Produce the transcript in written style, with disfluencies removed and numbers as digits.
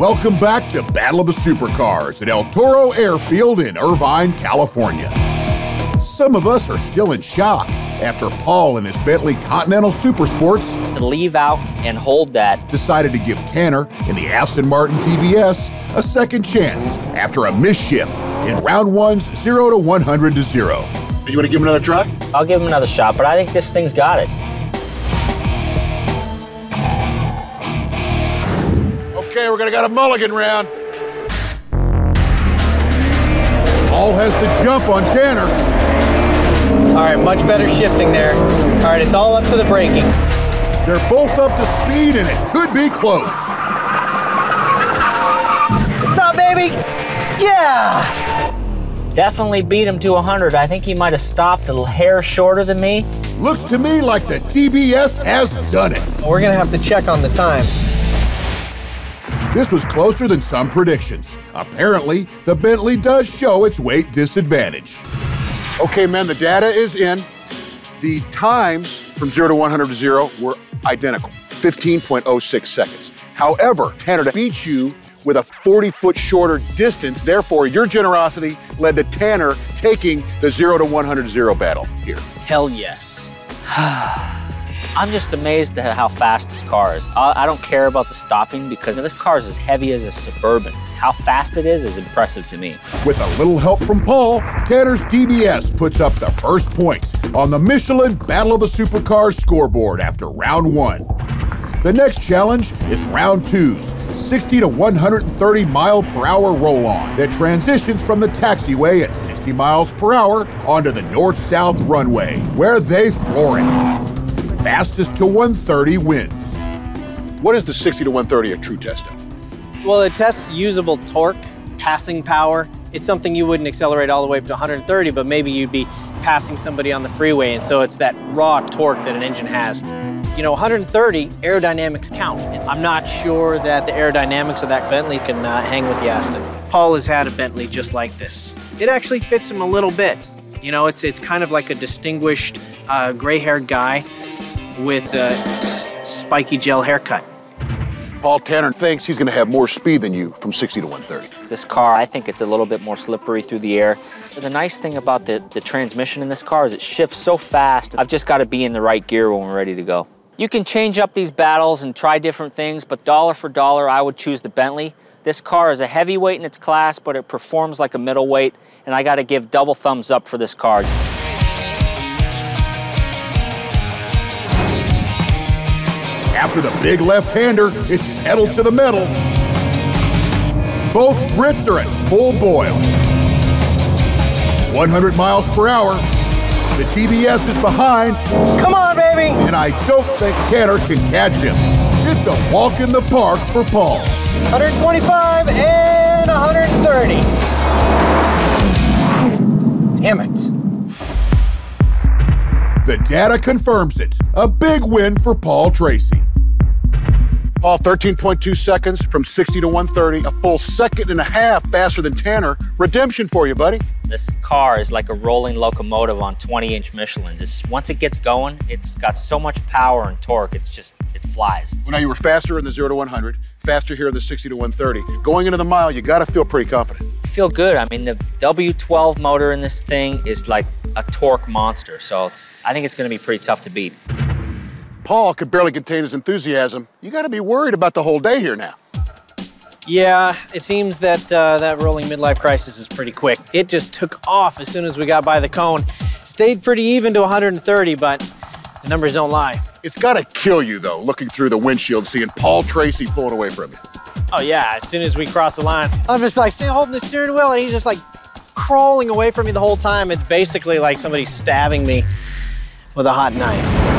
Welcome back to Battle of the Supercars at El Toro Airfield in Irvine, California. Some of us are still in shock after Paul and his Bentley Continental Supersports leave out and hold that decided to give Tanner in the Aston Martin TBS a second chance after a misshift in round one's 0 to 100 to 0. You want to give him another try? I'll give him another shot, but I think this thing's got it. Okay, we're gonna got a mulligan round. Paul has the jump on Tanner. All right, much better shifting there. All right, it's all up to the braking. They're both up to speed and it could be close. Stop, baby! Yeah! Definitely beat him to 100. I think he might have stopped a hair shorter than me. Looks to me like the TBS has done it. We're gonna have to check on the time. This was closer than some predictions. Apparently, the Bentley does show its weight disadvantage. Okay, men, the data is in. The times from 0 to 100 to 0 were identical, 15.06 seconds. However, Tanner beat you with a 40-foot shorter distance. Therefore, your generosity led to Tanner taking the 0 to 100 to 0 battle here. Hell yes. I'm just amazed at how fast this car is. I don't care about the stopping because this car is as heavy as a Suburban. How fast it is impressive to me. With a little help from Paul, Tanner's TBS puts up the first point on the Michelin Battle of the Supercars scoreboard after round one. The next challenge is round two's 60 to 130 mile per hour roll-on that transitions from the taxiway at 60 miles per hour onto the north-south runway, where they floor it. Fastest to 130 wins. What is the 60 to 130 a true test of? Well, it tests usable torque, passing power. It's something you wouldn't accelerate all the way up to 130, but maybe you'd be passing somebody on the freeway, and so it's that raw torque that an engine has. You know, 130, aerodynamics count. I'm not sure that the aerodynamics of that Bentley can hang with the Aston. Paul has had a Bentley just like this. It actually fits him a little bit. You know, it's kind of like a distinguished gray-haired guy with a spiky gel haircut. Paul, Tanner thinks he's going to have more speed than you from 60 to 130. This car, I think it's a little bit more slippery through the air. But the nice thing about the transmission in this car is it shifts so fast. I've just got to be in the right gear when we're ready to go. You can change up these battles and try different things, but dollar for dollar, I would choose the Bentley. This car is a heavyweight in its class, but it performs like a middleweight, and I got to give double thumbs up for this car. After the big left-hander, it's pedal to the metal. Both Brits are at full boil. 100 miles per hour. The TBS is behind. Come on, baby! And I don't think Tanner can catch him. It's a walk in the park for Paul. 125 and 130. Damn it. The data confirms it. A big win for Paul Tracy. Paul, 13.2 seconds from 60 to 130, a full second and a half faster than Tanner. Redemption for you, buddy. This car is like a rolling locomotive on 20-inch Michelins. Once it gets going, it's got so much power and torque, it flies. Well, now you were faster in the 0 to 100, faster here in the 60 to 130. Going into the mile, you got to feel pretty confident. I feel good. I mean, the W12 motor in this thing is like a torque monster, so I think it's going to be pretty tough to beat. Paul could barely contain his enthusiasm. You got to be worried about the whole day here now. Yeah, it seems that that rolling midlife crisis is pretty quick. It just took off as soon as we got by the cone. Stayed pretty even to 130, but the numbers don't lie. It's got to kill you, though, looking through the windshield, seeing Paul Tracy pulling away from you. Oh, yeah, as soon as we cross the line, I'm just like holding the steering wheel, and he's just like crawling away from me the whole time. It's basically like somebody stabbing me with a hot knife.